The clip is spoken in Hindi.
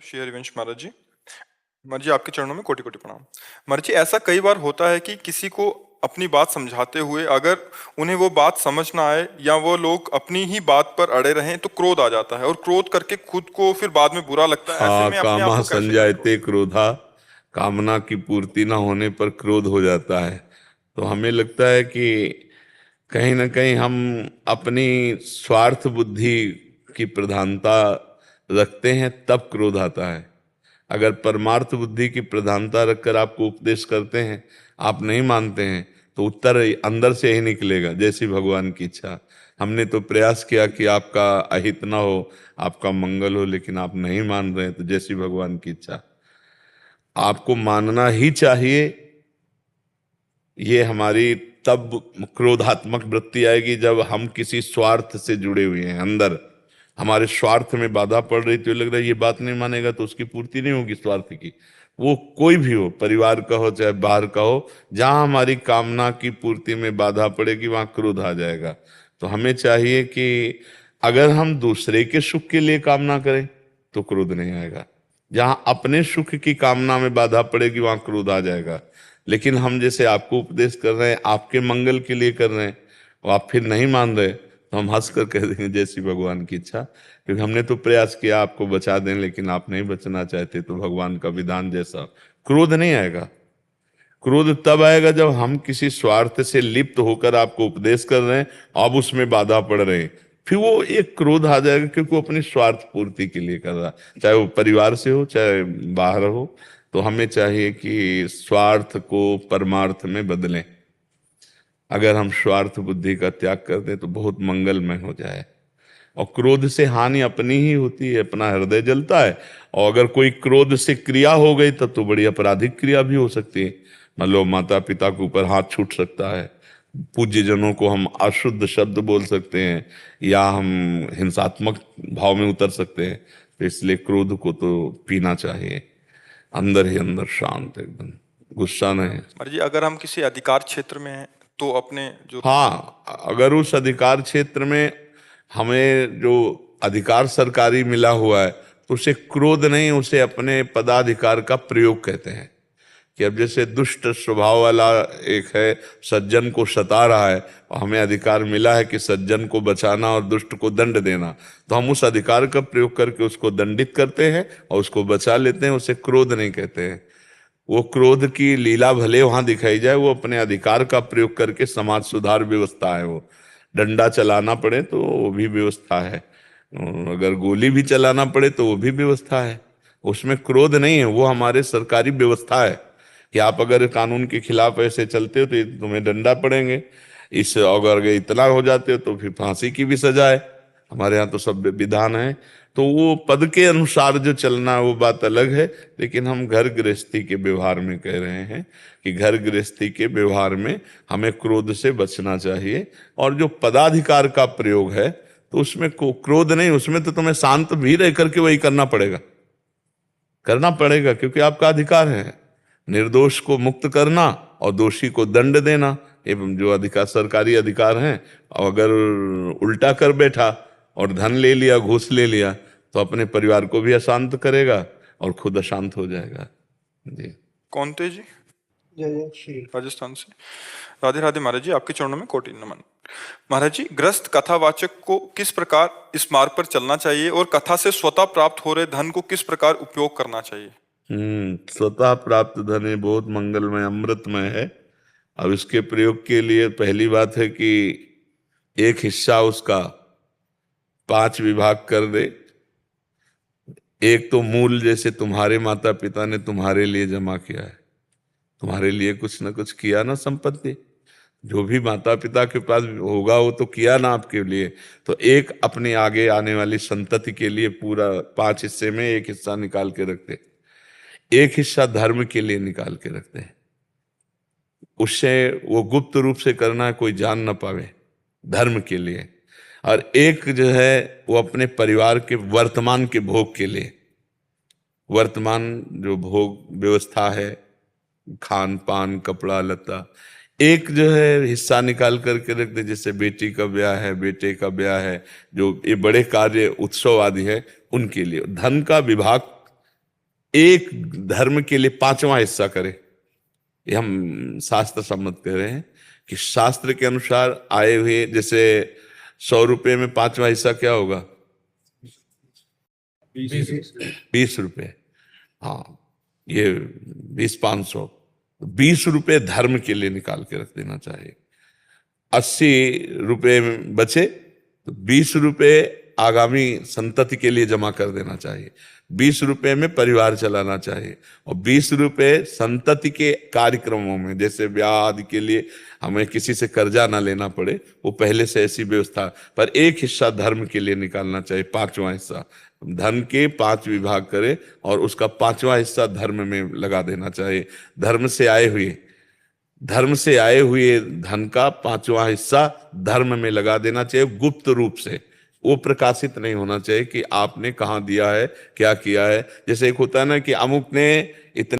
श्री हरिवंश महाराज जी। महाराज जी, आपके चरणों में कोटि कोटि प्रणाम। महाराज जी, ऐसा कई बार होता है कि किसी को अपनी बात समझाते हुए अगर उन्हें वो बात समझ ना आए या वो लोग अपनी ही बात पर अड़े रहें तो क्रोध आ जाता है और क्रोध करके खुद को फिर बाद में बुरा लगता है। ऐसे हाँ, में अपने आप कामा को कैसे कंट्रोल। संजायते क्रोधा। कामना की पूर्ति ना होने पर क्रोध हो जाता है। तो हमें लगता है कि कहीं ना कहीं हम अपनी स्वार्थ बुद्धि की प्रधानता रखते हैं, तब क्रोध आता है। अगर परमार्थ बुद्धि की प्रधानता रखकर आपको उपदेश करते हैं, आप नहीं मानते हैं, तो उत्तर अंदर से ही निकलेगा, जैसी भगवान की इच्छा। हमने तो प्रयास किया कि आपका अहित ना हो, आपका मंगल हो, लेकिन आप नहीं मान रहे हैं, तो जैसी भगवान की इच्छा। आपको मानना ही चाहिए। ये हमारी तब क्रोधात्मक वृत्ति आएगी जब हम किसी स्वार्थ से जुड़े हुए हैं। अंदर हमारे स्वार्थ में बाधा पड़ रही, तो लग रहा है ये बात नहीं मानेगा तो उसकी पूर्ति नहीं होगी स्वार्थ की। वो कोई भी हो, परिवार का हो चाहे बाहर का हो, जहां हमारी कामना की पूर्ति में बाधा पड़ेगी वहां क्रोध आ जाएगा। तो हमें चाहिए कि अगर हम दूसरे के सुख के लिए कामना करें तो क्रोध नहीं आएगा। जहां अपने सुख की कामना में बाधा पड़ेगी वहां क्रोध आ जाएगा। लेकिन हम जैसे आपको उपदेश कर रहे हैं, आपके मंगल के लिए कर रहे हैं, और आप फिर नहीं मान रहे, तो हम हंस कर कह देंगे जैसी भगवान की इच्छा। क्योंकि हमने तो प्रयास किया आपको बचा दें, लेकिन आप नहीं बचना चाहते, तो भगवान का विधान जैसा। क्रोध नहीं आएगा। क्रोध तब आएगा जब हम किसी स्वार्थ से लिप्त होकर आपको उपदेश कर रहे हैं, अब उसमें बाधा पड़ रहे हैं, फिर वो एक क्रोध आ जाएगा, क्योंकि वो अपनी स्वार्थ पूर्ति के लिए कर रहा है, चाहे वो परिवार से हो चाहे बाहर हो। तो हमें चाहिए कि स्वार्थ को परमार्थ में बदलें। अगर हम स्वार्थ बुद्धि का त्याग कर दें तो बहुत मंगलमय हो जाए। और क्रोध से हानि अपनी ही होती है, अपना हृदय जलता है। और अगर कोई क्रोध से क्रिया हो गई तब तो बड़ी आपराधिक क्रिया भी हो सकती है। मान लो माता पिता के ऊपर हाथ छूट सकता है, पूज्य जनों को हम अशुद्ध शब्द बोल सकते हैं, या हम हिंसात्मक भाव में उतर सकते हैं। तो इसलिए क्रोध को तो पीना चाहिए, अंदर ही अंदर शांत एकदम, गुस्सा नहीं। महाराज जी, अगर हम किसी अधिकार क्षेत्र में हैं तो अपने जो। हाँ, अगर उस अधिकार क्षेत्र में हमें जो अधिकार सरकारी मिला हुआ है, तो उसे क्रोध नहीं, उसे अपने पदाधिकार का प्रयोग कहते हैं। कि अब जैसे दुष्ट स्वभाव वाला एक है, सज्जन को सता रहा है, और हमें अधिकार मिला है कि सज्जन को बचाना और दुष्ट को दंड देना, तो हम उस अधिकार का प्रयोग करके उसको दंडित करते हैं और उसको बचा लेते हैं। उसे क्रोध नहीं कहते हैं। वो क्रोध की लीला भले वहां दिखाई जाए, वो अपने अधिकार का प्रयोग करके समाज सुधार व्यवस्था है। वो डंडा चलाना पड़े तो वो भी व्यवस्था है, और अगर गोली भी चलाना पड़े तो वो भी व्यवस्था है। उसमें क्रोध नहीं है, वो हमारे सरकारी व्यवस्था है कि आप अगर कानून के खिलाफ ऐसे चलते हो तो तुम्हें डंडा पड़ेंगे, इस अगर इतना हो जाते हो तो फिर फांसी की भी सजा है। हमारे यहाँ तो सब विधान है। तो वो पद के अनुसार जो चलना वो बात अलग है। लेकिन हम घर गृहस्थी के व्यवहार में कह रहे हैं कि घर गृहस्थी के व्यवहार में हमें क्रोध से बचना चाहिए। और जो पदाधिकार का प्रयोग है तो उसमें क्रोध नहीं, उसमें तो तुम्हें शांत भी रह करके वही करना पड़ेगा, करना पड़ेगा, क्योंकि आपका अधिकार है निर्दोष को मुक्त करना और दोषी को दंड देना। एवं जो अधिकार सरकारी अधिकार हैं, और अगर उल्टा कर बैठा और धन ले लिया, घूस ले लिया, तो अपने परिवार को भी अशांत करेगा और खुद अशांत हो जाएगा। जी। कौन थे जी? जय जय श्री। राजस्थान से। राधे राधे महाराज जी, आपके चरणों में कोटि नमन। महाराज जी, ग्रस्त कथावाचक को किस प्रकार इस मार्ग पर चलना चाहिए और कथा से स्वतः प्राप्त हो रहे धन को किस प्रकार उपयोग करना चाहिए? स्वतः प्राप्त धन ये बहुत मंगलमय अमृतमय है। अब इसके प्रयोग के लिए पहली बात है कि एक हिस्सा उसका 5 विभाग कर दे। एक तो मूल, जैसे तुम्हारे माता पिता ने तुम्हारे लिए जमा किया है, तुम्हारे लिए कुछ ना कुछ किया ना, संपत्ति जो भी माता पिता के पास होगा वो तो किया ना आपके लिए। तो एक अपने आगे आने वाली संतति के लिए पूरा 5 हिस्से में एक हिस्सा निकाल के रखते, एक हिस्सा धर्म के लिए निकाल के रखते हैं। उससे वो गुप्त रूप से करना है, कोई जान ना पावे, धर्म के लिए। और एक जो है वो अपने परिवार के वर्तमान के भोग के लिए, वर्तमान जो भोग व्यवस्था है, खान पान कपड़ा लता। एक जो है हिस्सा निकाल करके रख दे, जैसे बेटी का ब्याह है, बेटे का ब्याह है, जो ये बड़े कार्य उत्सव आदि है उनके लिए। धन का विभाग एक धर्म के लिए 5वां हिस्सा करे, ये हम शास्त्र सम्मत कह रहे हैं कि शास्त्र के अनुसार आए हुए, जैसे 100 रुपये में 5वां हिस्सा क्या होगा? 20 रुपये। हाँ, ये 20 500, 20 रुपये धर्म के लिए निकाल के रख देना चाहिए। 80 रुपये बचे तो 20 रुपये आगामी संतति के लिए जमा कर देना चाहिए। 20 रुपये में परिवार चलाना चाहिए और 20 रुपये संतति के कार्यक्रमों में, जैसे ब्याह आदि के लिए हमें किसी से कर्जा ना लेना पड़े, वो पहले से ऐसी व्यवस्था। पर एक हिस्सा धर्म के लिए निकालना चाहिए, 5वां हिस्सा। धन के 5 विभाग करे और उसका 5वां हिस्सा धर्म में लगा देना चाहिए। धर्म से आए हुए धन का 5वां हिस्सा धर्म में लगा देना चाहिए, गुप्त रूप से। वो प्रकाशित नहीं होना चाहिए कि आपने कहाँ दिया है, क्या किया है। जैसे एक होता है ना कि अमुक ने इतने